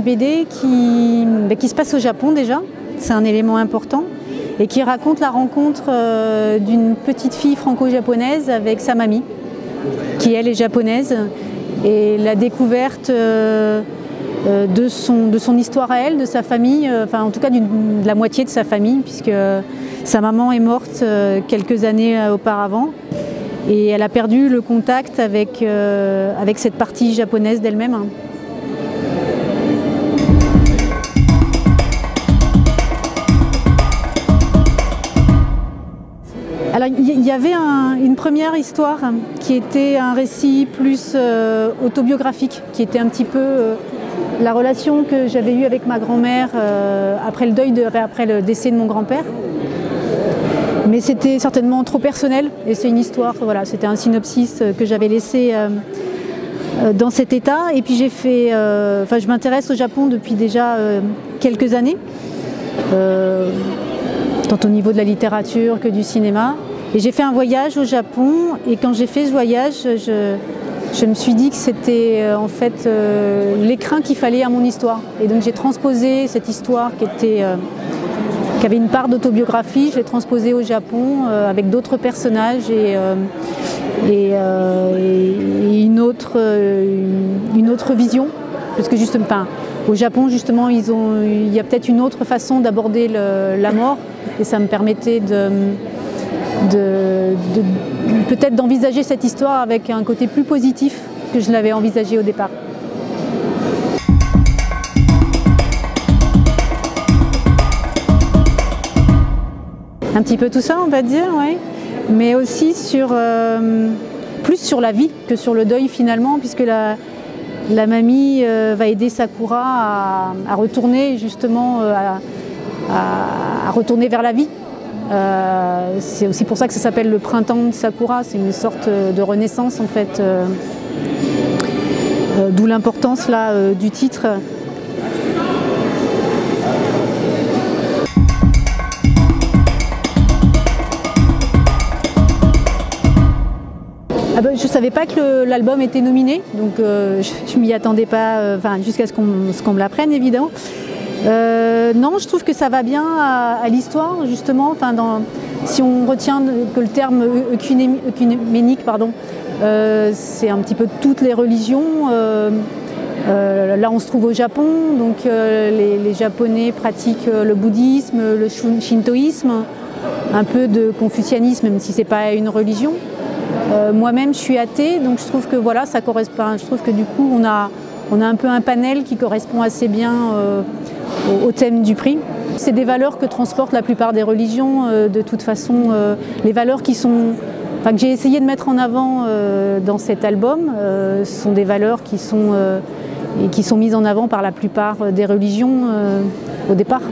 BD qui se passe au Japon déjà, c'est un élément important, et qui raconte la rencontre d'une petite fille franco-japonaise avec sa mamie, qui elle est japonaise, et la découverte de son histoire à elle, de sa famille, enfin en tout cas de la moitié de sa famille, puisque sa maman est morte quelques années auparavant, et elle a perdu le contact avec cette partie japonaise d'elle-même. Alors, il y avait une première histoire qui était un récit plus autobiographique, qui était un petit peu la relation que j'avais eue avec ma grand-mère après le décès de mon grand-père. Mais c'était certainement trop personnel et c'est une histoire, voilà, c'était un synopsis que j'avais laissé dans cet état. Et puis je m'intéresse au Japon depuis déjà quelques années, tant au niveau de la littérature que du cinéma. Et j'ai fait un voyage au Japon et quand j'ai fait ce voyage, je me suis dit que c'était en fait l'écrin qu'il fallait à mon histoire. Et donc j'ai transposé cette histoire qui avait une part d'autobiographie, je l'ai transposée au Japon avec d'autres personnages et une autre vision. Parce que justement, au Japon, justement, il y a peut-être une autre façon d'aborder la mort et ça me permettait peut-être d'envisager cette histoire avec un côté plus positif que je l'avais envisagé au départ. Un petit peu tout ça, on va dire, oui. Mais aussi plus sur la vie que sur le deuil finalement, puisque la mamie va aider Sakura à retourner justement, à retourner vers la vie. C'est aussi pour ça que ça s'appelle le printemps de Sakura, c'est une sorte de renaissance en fait, d'où l'importance là du titre. Je ne savais pas que l'album était nominé, donc je ne m'y attendais pas, jusqu'à ce qu'on me l'apprenne évidemment. Non, je trouve que ça va bien à l'histoire, justement. Si on retient que le terme œcuménique, c'est un petit peu toutes les religions. Là, on se trouve au Japon, donc les Japonais pratiquent le bouddhisme, le shintoïsme, un peu de confucianisme, même si ce n'est pas une religion. Moi-même, je suis athée, donc je trouve que voilà, ça correspond. Je trouve que du coup, on a un peu un panel qui correspond assez bien au thème du prix. C'est des valeurs que transportent la plupart des religions, de toute façon, les valeurs que j'ai essayé de mettre en avant dans cet album sont des valeurs qui sont mises en avant par la plupart des religions au départ.